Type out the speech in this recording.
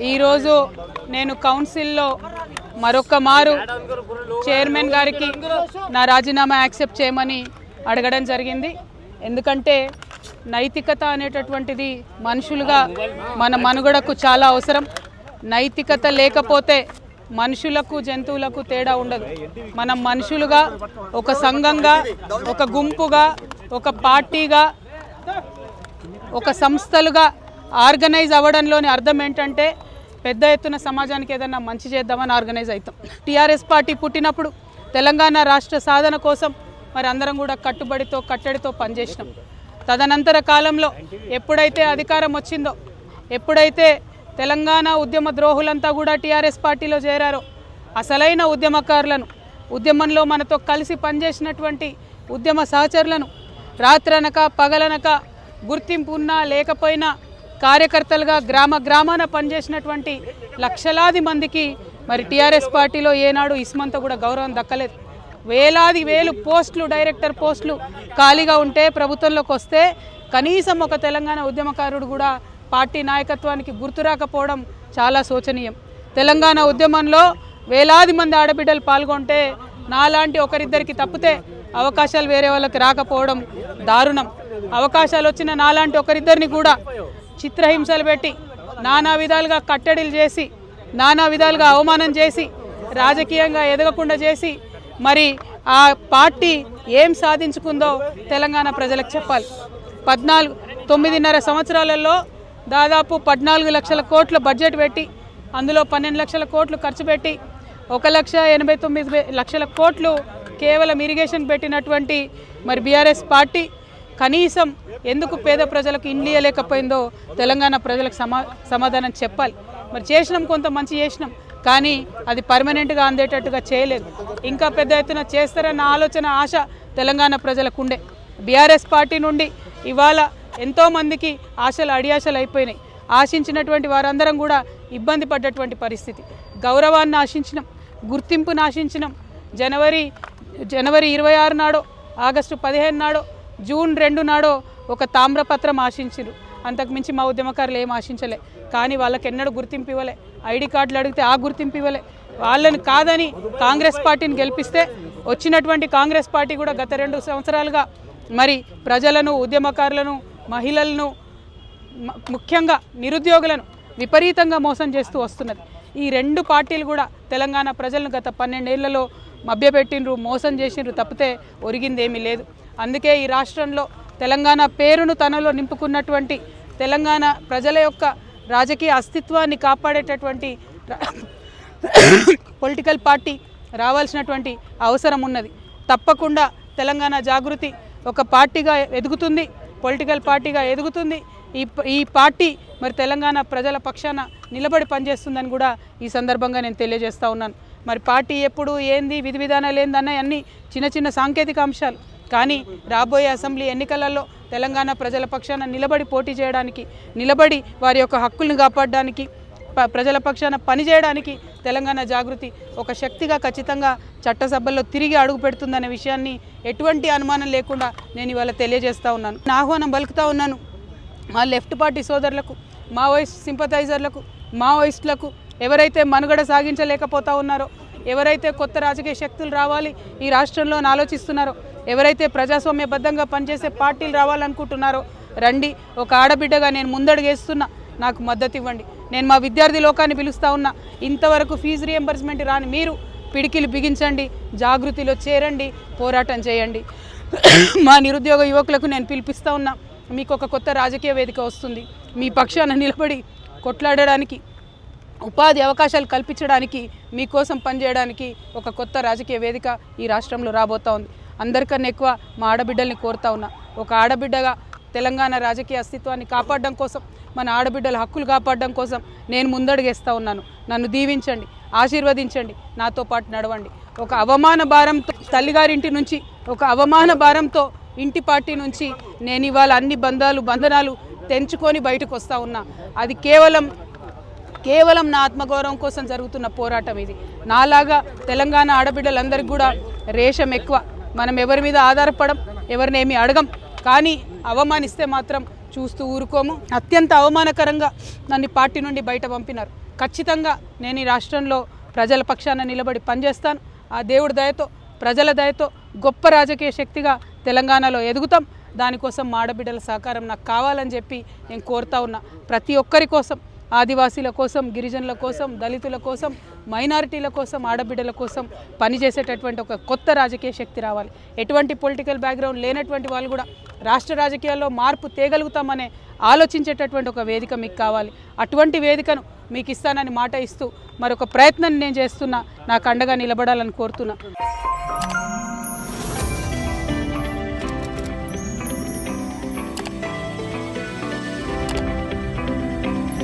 ఈరోజు నేను కౌన్సిల్లో మరొక మారు చైర్మన్ గారికి నా రాజీనామా యాక్సెప్ట్ చేయమని అడగడం జరిగింది. ఎందుకంటే నైతికత అనేటటువంటిది మనుషులుగా మన మనుగడకు చాలా అవసరం. నైతికత లేకపోతే మనుషులకు జంతువులకు తేడా ఉండదు. మనం మనుషులుగా, ఒక సంఘంగా, ఒక గుంపుగా, ఒక పార్టీగా, ఒక సంస్థలుగా ఆర్గనైజ్ అవ్వడంలోని అర్థం ఏంటంటే పెద్ద ఎత్తున సమాజానికి ఏదైనా మంచి చేద్దామని ఆర్గనైజ్ అవుతాం. టీఆర్ఎస్ పార్టీ పుట్టినప్పుడు తెలంగాణ రాష్ట్ర సాధన కోసం మరి అందరం కూడా కట్టడితో పనిచేసినాం. తదనంతర కాలంలో ఎప్పుడైతే అధికారం వచ్చిందో, ఎప్పుడైతే తెలంగాణ ఉద్యమ ద్రోహులంతా కూడా టీఆర్ఎస్ పార్టీలో చేరారో, అసలైన ఉద్యమకారులను, ఉద్యమంలో మనతో కలిసి పనిచేసినటువంటి ఉద్యమ సహచరులను రాత్రనక పగలనక గుర్తింపు ఉన్నా లేకపోయినా కార్యకర్తలుగా గ్రామాన పనిచేసినటువంటి లక్షలాది మందికి మరి టీఆర్ఎస్ పార్టీలో ఏనాడు ఇస్మంతా కూడా గౌరవం దక్కలేదు. వేలు పోస్టులు, డైరెక్టర్ పోస్టులు ఖాళీగా ఉంటే ప్రభుత్వంలోకి వస్తే కనీసం ఒక తెలంగాణ ఉద్యమకారుడు కూడా పార్టీ నాయకత్వానికి గుర్తు రాకపోవడం చాలా శోచనీయం. తెలంగాణ ఉద్యమంలో వేలాది మంది ఆడబిడ్డలు పాల్గొంటే నాలాంటి ఒకరిద్దరికి తప్పితే అవకాశాలు వేరే వాళ్ళకి రాకపోవడం దారుణం. అవకాశాలు వచ్చిన నాలాంటి ఒకరిద్దరిని కూడా చిత్రహింసలు పెట్టి, నానా విధాలుగా కట్టడిలు చేసి, నానా విధాలుగా అవమానం చేసి, రాజకీయంగా ఎదగకుండా చేసి మరి ఆ పార్టీ ఏం సాధించుకుందో తెలంగాణ ప్రజలకు చెప్పాలి. 9.5 సంవత్సరాలలో దాదాపు 14 లక్షల కోట్ల బడ్జెట్ పెట్టి, అందులో 12 లక్షల కోట్లు ఖర్చు పెట్టి 1,89,00,000 కోట్లు కేవలం ఇరిగేషన్ పెట్టినటువంటి మరి బీఆర్ఎస్ పార్టీ కనీసం ఎందుకు పేద ప్రజలకు ఇండ్లు ఇవ్వలేకపోయిందో తెలంగాణ ప్రజలకు సమాధానం చెప్పాలి. మరి చేసినాం, కొంత మంచి చేసినాం, కానీ అది పర్మనెంట్గా అందేటట్టుగా చేయలేదు. ఇంకా పెద్ద ఎత్తున చేస్తారన్న ఆలోచన, ఆశ తెలంగాణ ప్రజలకు ఉండే. బీఆర్ఎస్ పార్టీ నుండి ఇవాళ ఎంతోమందికి ఆశలు అడియాశలు అయిపోయినాయి. ఆశించినటువంటి వారందరం కూడా ఇబ్బంది పడ్డటువంటి పరిస్థితి. గౌరవాన్ని ఆశించినాం, గుర్తింపును ఆశించినాం. జనవరి 26 నాడో, ఆగస్టు 15 నాడో, జూన్ 2 నాడో ఒక తామ్రపత్రం ఆశించారు. అంతకుమించి మా ఉద్యమకారులు ఏం ఆశించలే. కానీ వాళ్ళకి ఎన్నడూ గుర్తింపు ఇవ్వలే. ఐడి కార్డులు అడిగితే ఆ గుర్తింపు ఇవ్వలే. వాళ్ళని కాదని కాంగ్రెస్ పార్టీని గెలిపిస్తే వచ్చినటువంటి కాంగ్రెస్ పార్టీ కూడా గత 2 సంవత్సరాలుగా మరి ప్రజలను, ఉద్యమకారులను, మహిళలను, ముఖ్యంగా నిరుద్యోగులను విపరీతంగా మోసం చేస్తూ వస్తున్నది. ఈ 2 పార్టీలు కూడా తెలంగాణ ప్రజలను గత 12 ఏళ్లలో మభ్యపెట్టినరు, మోసం చేసినరు తప్పితే ఒరిగిందేమీ లేదు. అందుకే ఈ రాష్ట్రంలో తెలంగాణ పేరును తనలో నింపుకున్నటువంటి తెలంగాణ ప్రజల యొక్క రాజకీయ అస్తిత్వాన్ని కాపాడేటటువంటి పొలిటికల్ పార్టీ రావాల్సినటువంటి అవసరం ఉన్నది. తప్పకుండా తెలంగాణ జాగృతి ఒక పార్టీగా ఎదుగుతుంది, పొలిటికల్ పార్టీగా ఎదుగుతుంది. ఈ పార్టీ మరి తెలంగాణ ప్రజల పక్షాన నిలబడి పనిచేస్తుందని కూడా ఈ సందర్భంగా నేను తెలియజేస్తూ ఉన్నాను. మరి పార్టీ ఎప్పుడు ఏంది, విధి విధానాలు ఏందన్న అన్నీ చిన్న సాంకేతిక అంశాలు. కానీ రాబోయే అసెంబ్లీ ఎన్నికలలో తెలంగాణ ప్రజల పక్షాన నిలబడి పోటీ చేయడానికి, నిలబడి వారి యొక్క హక్కుల్ని కాపాడడానికి, ప్రజల పక్షాన పనిచేయడానికి తెలంగాణ జాగృతి ఒక శక్తిగా ఖచ్చితంగా చట్టసభల్లో తిరిగి అడుగు పెడుతుందనే విషయాన్ని ఎటువంటి అనుమానం లేకుండా నేను ఇవాళ తెలియజేస్తూ ఉన్నాను. ఆహ్వానం పలుకుతూ ఉన్నాను మా లెఫ్ట్ పార్టీ సోదరులకు, మావోయిస్ట్ సింపథైజర్లకు, మావోయిస్టులకు, ఎవరైతే మనుగడ సాగించలేకపోతూ ఉన్నారో, ఎవరైతే కొత్త రాజకీయ శక్తులు రావాలి ఈ రాష్ట్రంలో ఆలోచిస్తున్నారో, ఎవరైతే ప్రజాస్వామ్యబద్ధంగా పనిచేసే పార్టీలు రావాలనుకుంటున్నారో రండి. ఒక ఆడబిడ్డగా నేను ముందడుగేస్తున్నా, నాకు మద్దతు ఇవ్వండి. నేను మా విద్యార్థి లోకాన్ని పిలుస్తూ ఉన్నా, ఇంతవరకు ఫీజు రియంబర్స్మెంట్ రాని మీరు పిడికిలు బిగించండి, జాగృతిలో చేరండి, పోరాటం చేయండి. మా నిరుద్యోగ యువకులకు నేను పిలిపిస్తూ ఉన్నా, మీకు ఒక కొత్త రాజకీయ వేదిక వస్తుంది. మీ పక్షాన నిలబడి కొట్లాడడానికి, ఉపాధి అవకాశాలు కల్పించడానికి, మీకోసం పనిచేయడానికి ఒక కొత్త రాజకీయ వేదిక ఈ రాష్ట్రంలో రాబోతూ ఉంది. అందరికన్నా ఎక్కువ మా ఆడబిడ్డల్ని కోరుతా ఉన్నా, ఒక ఆడబిడ్డగా తెలంగాణ రాజకీయ అస్తిత్వాన్ని కాపాడడం కోసం, మన ఆడబిడ్డల హక్కులు కాపాడడం కోసం నేను ముందడుగేస్తూ ఉన్నాను. నన్ను దీవించండి, ఆశీర్వదించండి, నాతో పాటు నడవండి. ఒక అవమాన భారంతో తల్లిగారింటి నుంచి, ఒక అవమాన భారంతో ఇంటి పార్టీ నుంచి నేను ఇవాళ అన్ని బంధనాలు తెంచుకొని బయటకు వస్తూ ఉన్నా. అది కేవలం నా ఆత్మగౌరవం కోసం జరుగుతున్న పోరాటం ఇది. నాలాగా తెలంగాణ ఆడబిడ్డలందరికీ కూడా రేషం ఎక్కువ. మనం ఎవరి మీద ఆధారపడం, ఎవరినేమి అడగం. కానీ అవమానిస్తే మాత్రం చూస్తూ ఊరుకోము. అత్యంత అవమానకరంగా నన్ను పార్టీ నుండి బయట పంపినారు. ఖచ్చితంగా నేను ఈ రాష్ట్రంలో ప్రజల పక్షాన నిలబడి పనిచేస్తాను. ఆ దేవుడి దయతో, ప్రజల దయతో గొప్ప రాజకీయ శక్తిగా తెలంగాణలో ఎదుగుతాం. దానికోసం మా ఆడబిడ్డల సహకారం నాకు కావాలని చెప్పి నేను కోరుతా ఉన్నా. ప్రతి ఒక్కరి కోసం, ఆదివాసీల కోసం, గిరిజనుల కోసం, దళితుల కోసం, మైనారిటీల కోసం, ఆడబిడ్డల కోసం పనిచేసేటటువంటి ఒక కొత్త రాజకీయ శక్తి రావాలి. ఎటువంటి పొలిటికల్ బ్యాక్గ్రౌండ్ లేనటువంటి వాళ్ళు కూడా రాష్ట్ర రాజకీయాల్లో మార్పు తేగలుగుతామనే ఆలోచించేటటువంటి ఒక వేదిక మీకు కావాలి. అటువంటి వేదికను మీకు ఇస్తానని మాట ఇస్తూ మరొక ప్రయత్నం నేను చేస్తున్నా. నాకు అండగా నిలబడాలని కోరుతున్నా.